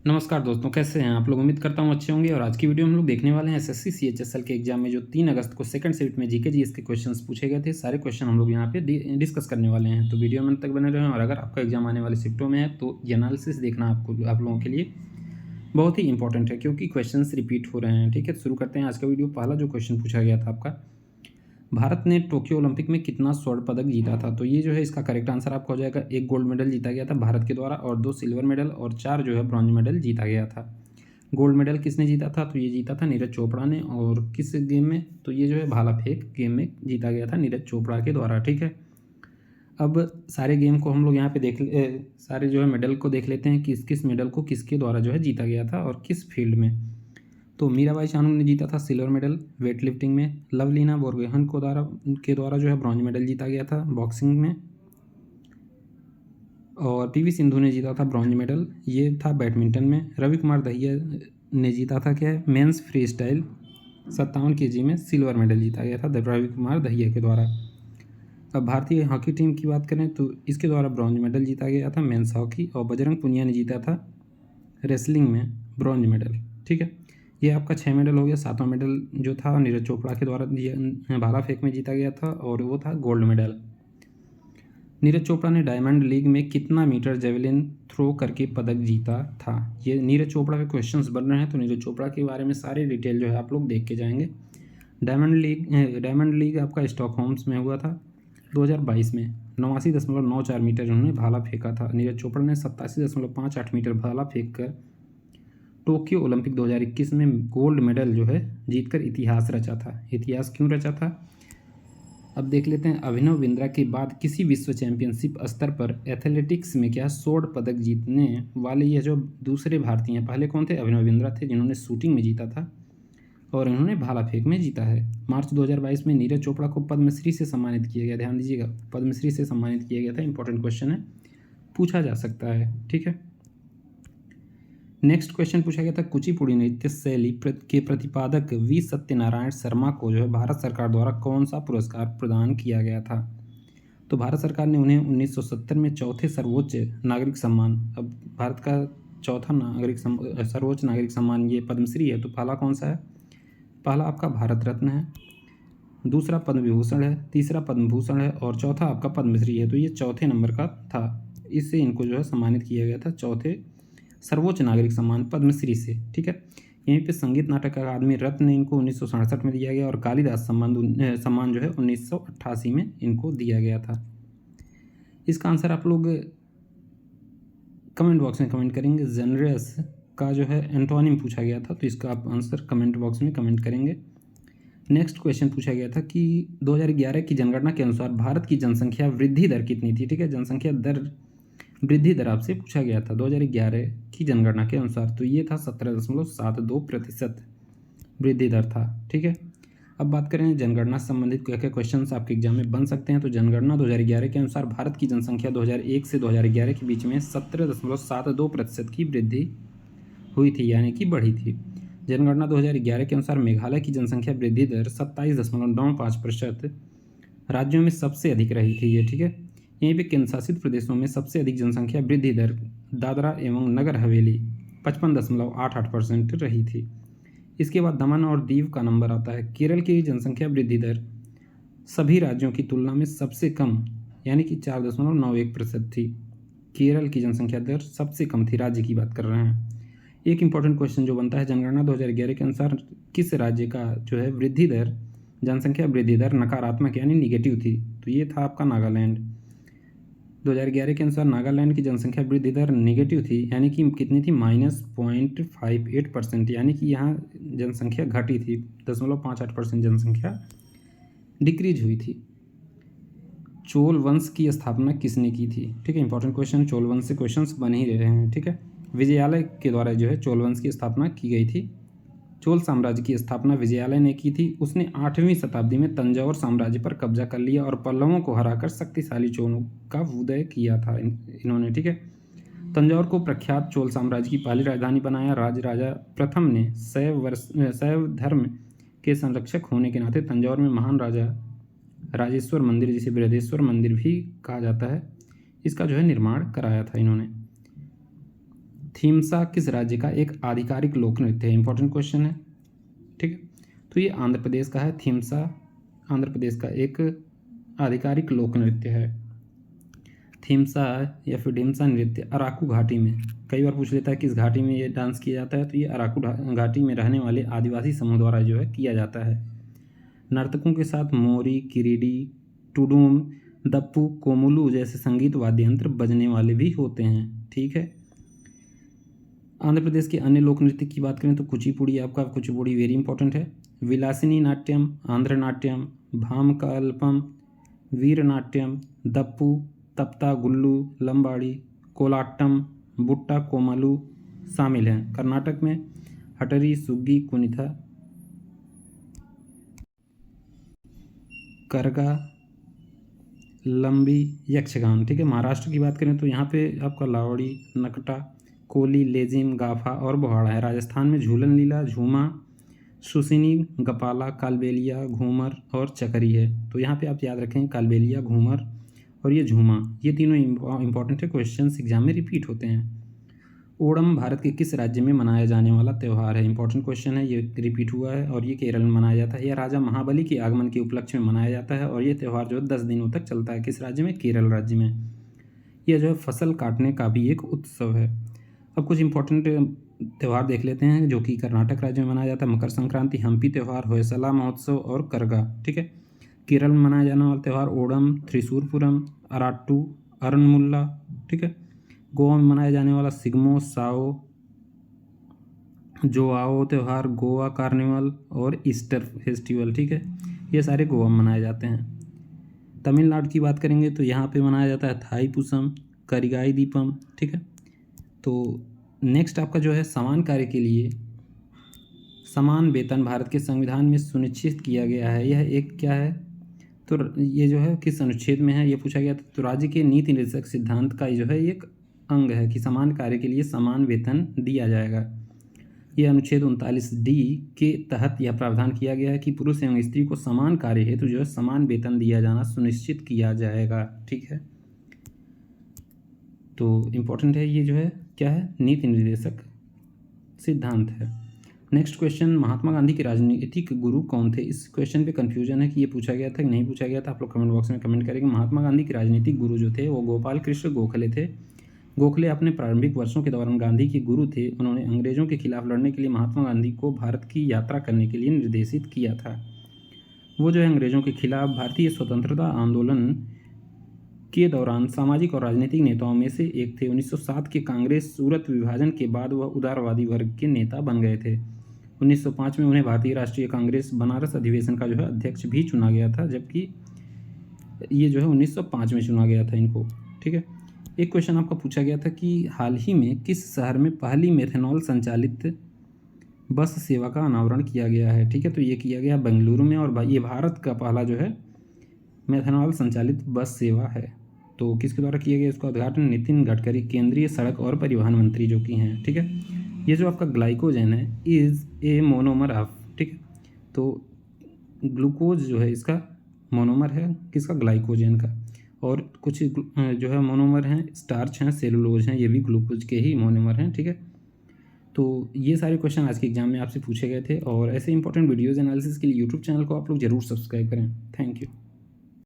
नमस्कार दोस्तों, कैसे हैं आप लोग। उम्मीद करता हूँ अच्छे होंगे। और आज की वीडियो में हम लोग देखने वाले हैं एसएससी सीएचएसएल के एग्जाम में जो 3 अगस्त को सेकंड शिफ्ट में जीके जीएस के क्वेश्चंस पूछे गए थे। सारे क्वेश्चन हम लोग यहाँ पे डिस्कस करने वाले हैं, तो वीडियो में अंत तक बने रहें। और अगर आपका एग्जाम आने वाले शिफ्टों में है तो ये एनालिसिस देखना आप लोगों के लिए बहुत ही इंपॉर्टेंट है, क्योंकि क्वेश्चन रिपीट हो रहे हैं। ठीक है, शुरू करते हैं आज का वीडियो। पहला जो क्वेश्चन पूछा गया था आपका, भारत ने टोक्यो ओलंपिक में कितना स्वर्ण पदक जीता था। तो ये जो है इसका करेक्ट आंसर आपका हो जाएगा 1 गोल्ड मेडल जीता गया था भारत के द्वारा, और 2 सिल्वर मेडल और 4 जो है ब्रॉन्ज मेडल जीता गया था। गोल्ड मेडल किसने जीता था, तो ये जीता था नीरज चोपड़ा ने। और किस गेम में, तो ये जो है भाला फेंक गेम में जीता गया था नीरज चोपड़ा के द्वारा। ठीक है, अब सारे गेम को हम लोग यहाँ पे सारे जो है मेडल को देख लेते हैं, किस किस मेडल को किसके द्वारा जो है जीता गया था और किस फील्ड में। तो मीराबाई चानू ने जीता था सिल्वर मेडल वेट लिफ्टिंग में। लवलीना बोरगोहेन के द्वारा जो है ब्रॉन्ज मेडल जीता गया था बॉक्सिंग में। और पीवी सिंधु ने जीता था ब्रॉन्ज मेडल, ये था बैडमिंटन में। रवि कुमार दहिया ने जीता था क्या है, मेंस फ्री स्टाइल 57 kg में सिल्वर मेडल जीता गया था रवि कुमार दहिया के द्वारा। अब भारतीय हॉकी टीम की बात करें तो इसके द्वारा ब्रॉन्ज मेडल जीता गया था मेंस हॉकी। और बजरंग पुनिया ने जीता था रेसलिंग में ब्रॉन्ज मेडल। ठीक है, ये आपका 6 मेडल हो गया। 7वां मेडल जो था नीरज चोपड़ा के द्वारा भाला फेंक में जीता गया था, और वो था गोल्ड मेडल। नीरज चोपड़ा ने डायमंड लीग में कितना मीटर जेवलिन थ्रो करके पदक जीता था। ये नीरज चोपड़ा के क्वेश्चंस बन रहे हैं, तो नीरज चोपड़ा के बारे में सारे डिटेल जो है आप लोग देख के जाएंगे। डायमंड लीग आपका स्टॉकहोम्स में हुआ था 2022 में। 89.94 मीटर उन्होंने भाला फेंका था। नीरज चोपड़ा ने 87.58 मीटर भाला फेंक कर टोक्यो ओलंपिक 2021 में गोल्ड मेडल जो है जीतकर इतिहास रचा था। इतिहास क्यों रचा था, अब देख लेते हैं। अभिनव बिंद्रा के बाद किसी विश्व चैंपियनशिप स्तर पर एथलेटिक्स में क्या स्वर्ण पदक जीतने वाले ये जो दूसरे भारतीय हैं, पहले कौन थे, अभिनव बिंद्रा थे जिन्होंने शूटिंग में जीता था, और इन्होंने भाला फेंक में जीता है। मार्च 2022 में नीरज चोपड़ा को पद्मश्री से सम्मानित किया गया। ध्यान दीजिएगा, पद्मश्री से सम्मानित किया गया था। इंपॉर्टेंट क्वेश्चन है, पूछा जा सकता है। ठीक है, नेक्स्ट क्वेश्चन पूछा गया था, कुचिपुड़ी नृत्य शैली के प्रतिपादक वी सत्यनारायण शर्मा को जो है भारत सरकार द्वारा कौन सा पुरस्कार प्रदान किया गया था। तो भारत सरकार ने उन्हें 1970 में चौथे सर्वोच्च नागरिक सम्मान, अब भारत का चौथा सर्वोच्च नागरिक सम्मान ये पद्मश्री है, तो पहला कौन सा है, पहला आपका भारत रत्न है, दूसरा पद्म विभूषण है, तीसरा पद्म भूषण है, और चौथा आपका पद्मश्री है। तो ये चौथे नंबर का था, इससे इनको जो है सम्मानित किया गया था चौथे सर्वोच्च नागरिक सम्मान पद्मश्री से। ठीक है, यहीं पे संगीत नाटक अकादमी रत्न इनको 1967 में दिया गया, और कालिदास सम्मान जो है 1988 में इनको दिया गया था। इसका आंसर आप लोग कमेंट बॉक्स में कमेंट करेंगे। जनरस का जो है एंटोनिम पूछा गया था, तो इसका आप आंसर कमेंट बॉक्स में कमेंट करेंगे। नेक्स्ट क्वेश्चन पूछा गया था कि 2011 की जनगणना के अनुसार भारत की जनसंख्या वृद्धि दर कितनी थी। ठीक है, जनसंख्या दर वृद्धि दर आपसे पूछा गया था 2011 की जनगणना के अनुसार, तो ये था 17.72% वृद्धि दर था। ठीक है, अब बात करें जनगणना से संबंधित क्या क्या क्वेश्चन आपके एग्जाम में बन सकते हैं। तो जनगणना 2011 के अनुसार भारत की जनसंख्या 2001 से 2011 के बीच में 17.72% की वृद्धि हुई थी, यानी कि बढ़ी थी। जनगणना 2011 के अनुसार मेघालय की जनसंख्या वृद्धि दर 27.95% राज्यों में सबसे अधिक रही थी ये। ठीक है, यहीं पे केंद्र शासित प्रदेशों में सबसे अधिक जनसंख्या वृद्धि दर दादरा एवं नगर हवेली 55.88% रही थी। इसके बाद दमन और दीव का नंबर आता है। केरल की जनसंख्या वृद्धि दर सभी राज्यों की तुलना में सबसे कम, यानी कि 4.91% थी। केरल की जनसंख्या दर सबसे कम थी, राज्य की बात कर रहे हैं। एक इंपॉर्टेंट क्वेश्चन जो बनता है, जनगणना 2011 के अनुसार किस राज्य का जो है वृद्धि दर, जनसंख्या वृद्धि दर नकारात्मक यानी निगेटिव थी, तो ये था आपका नागालैंड। 2011 के अनुसार नागालैंड की जनसंख्या वृद्धि दर निगेटिव थी, यानी कि कितनी थी, -0.58%, यानी कि यहाँ जनसंख्या घटी थी, 0.58% जनसंख्या डिक्रीज हुई थी। चोल वंश की स्थापना किसने की थी। ठीक है, इंपॉर्टेंट क्वेश्चन, चोल वंश से क्वेश्चंस बन ही रहे हैं। ठीक है, विजयालय के द्वारा जो है चोल वंश की स्थापना की गई थी। चोल साम्राज्य की स्थापना विजयालय ने की थी। उसने 8वीं शताब्दी में तंजौर साम्राज्य पर कब्जा कर लिया और पल्लवों को हराकर शक्तिशाली चोलों का उदय किया था इन्होंने। ठीक है, तंजौर को प्रख्यात चोल साम्राज्य की पहली राजधानी बनाया। राजा प्रथम ने शैव धर्म के संरक्षक होने के नाते तंजौर में महान राजेश्वर मंदिर, जिसे बृहदेश्वर मंदिर भी कहा जाता है, इसका जो है निर्माण कराया था इन्होंने। थीमसा किस राज्य का एक आधिकारिक लोक नृत्य है? इंपॉर्टेंट क्वेश्चन है, ठीक है। तो ये आंध्र प्रदेश का है। थीमसा आंध्र प्रदेश का एक आधिकारिक लोक नृत्य है। थीमसा या फिर ढीमसा नृत्य अराकू घाटी में, कई बार पूछ लेता है किस घाटी में ये डांस किया जाता है, तो ये अराकू घाटी में रहने वाले आदिवासी समूह द्वारा जो है किया जाता है। नर्तकों के साथ मोरी, किरीडी, टुडुम, दप्पू, कोमुलू जैसे संगीत वाद्य यंत्र बजने वाले भी होते हैं, ठीक है। आंध्र प्रदेश के अन्य लोक नृत्य की बात करें तो कुचिपुड़ी, आपका कुचिपुड़ी वेरी इंपॉर्टेंट है। विलासिनी नाट्यम, आंध्र नाट्यम, भामकाल्पम, वीर नाट्यम, दप्पू, तप्ता गुल्लू, लंबाड़ी, कोलाट्टम, बुट्टा कोमालू शामिल हैं। कर्नाटक में हटरी, सुग्गी, कुनिथा, करगा, लंबी, यक्षगान, ठीक है। महाराष्ट्र की बात करें तो यहाँ पे आपका लावड़ी, नकटा, कोली, लेजिम, गाफा और बोहाड़ा है। राजस्थान में झूलन लीला, झूमा, सुसिनी, गपाला, कालबेलिया, घूमर और चकरी है। तो यहाँ पे आप याद रखें कालबेलिया, घूमर और ये झूमा, ये तीनों इंपॉर्टेंट है, क्वेश्चंस एग्जाम में रिपीट होते हैं। ओणम भारत के किस राज्य में मनाया जाने वाला त्यौहार है? इंपॉर्टेंट क्वेश्चन है, ये रिपीट हुआ है और ये केरल में मनाया जाता है। यह राजा महाबली के आगमन के उपलक्ष्य में मनाया जाता है और ये त्यौहार जो है 10 दिनों तक चलता है। किस राज्य में? केरल राज्य में। यह जो है फसल काटने का भी एक उत्सव है। अब कुछ इंपॉर्टेंट त्यौहार देख लेते हैं जो कि कर्नाटक राज्य में मनाया जाता है। मकर संक्रांति, हम्पी त्यौहार, होयसला महोत्सव और करगा, ठीक है। केरल में मनाया जाने वाला त्यौहार ओणम, त्रिशूरपुरम, अराट्टू, अरनमुल्ला, ठीक है। गोवा में मनाया जाने वाला सिग्मो, साओ, जोआओ त्यौहार, गोवा कार्निवल और ईस्टर फेस्टिवल, ठीक है। ये सारे गोवा में मनाए जाते हैं। तमिलनाडु की बात करेंगे तो यहाँ पे मनाया जाता है थाईपुसम, करिगाई दीपम, ठीक है। तो नेक्स्ट आपका जो है समान कार्य के लिए समान वेतन भारत के संविधान में सुनिश्चित किया गया है। यह एक क्या है? तो ये जो है किस अनुच्छेद में है ये पूछा गया था। तो राज्य के नीति निर्देशक सिद्धांत का जो है एक अंग है कि समान कार्य के लिए समान वेतन दिया जाएगा। यह अनुच्छेद 39D के तहत यह प्रावधान किया गया है कि पुरुष एवं स्त्री को समान कार्य हेतु जो है समान वेतन दिया जाना सुनिश्चित किया जाएगा, ठीक है। तो इम्पोर्टेंट है, ये जो है क्या है? नीति निर्देशक सिद्धांत है। नेक्स्ट क्वेश्चन, महात्मा गांधी के राजनीतिक गुरु कौन थे? इस क्वेश्चन पे कंफ्यूजन है कि ये पूछा गया था कि नहीं पूछा गया था। आप लोग कमेंट बॉक्स में कमेंट करेंगे। महात्मा गांधी के राजनीतिक गुरु जो थे वो गोपाल कृष्ण गोखले थे। गोखले अपने प्रारंभिक वर्षों के दौरान गांधी के गुरु थे। उन्होंने अंग्रेजों के खिलाफ लड़ने के लिए महात्मा गांधी को भारत की यात्रा करने के लिए निर्देशित किया था। वो जो है अंग्रेजों के खिलाफ भारतीय स्वतंत्रता आंदोलन के दौरान सामाजिक और राजनीतिक नेताओं में से एक थे। 1907 के कांग्रेस सूरत विभाजन के बाद वह उदारवादी वर्ग के नेता बन गए थे। 1905 में उन्हें भारतीय राष्ट्रीय कांग्रेस बनारस अधिवेशन का जो है अध्यक्ष भी चुना गया था, जबकि ये जो है 1905 में चुना गया था इनको, ठीक है। एक क्वेश्चन आपका पूछा गया था कि हाल ही में किस शहर में पहली मेथनॉल संचालित बस सेवा का अनावरण किया गया है? ठीक है, तो ये किया गया बेंगलुरु में और ये भारत का पहला जो है मेथनॉल संचालित बस सेवा है। तो किसके द्वारा किया गया इसका उद्घाटन? नितिन गडकरी, केंद्रीय सड़क और परिवहन मंत्री जो कि हैं, ठीक है। ये जो आपका ग्लाइकोजन है इज़ ए मोनोमर ऑफ, ठीक है। तो ग्लूकोज जो है इसका मोनोमर है, किसका? ग्लाइकोजन का। और कुछ जो है मोनोमर हैं, स्टार्च हैं, सेलुलोज हैं, ये भी ग्लूकोज के ही मोनोमर हैं, ठीक है। तो ये सारे क्वेश्चन आज के एग्जाम में आपसे पूछे गए थे और ऐसे इंपॉर्टेंट वीडियोज़ एनालिसिस के लिए यूट्यूब चैनल को आप लोग ज़रूर सब्सक्राइब करें। Thank you.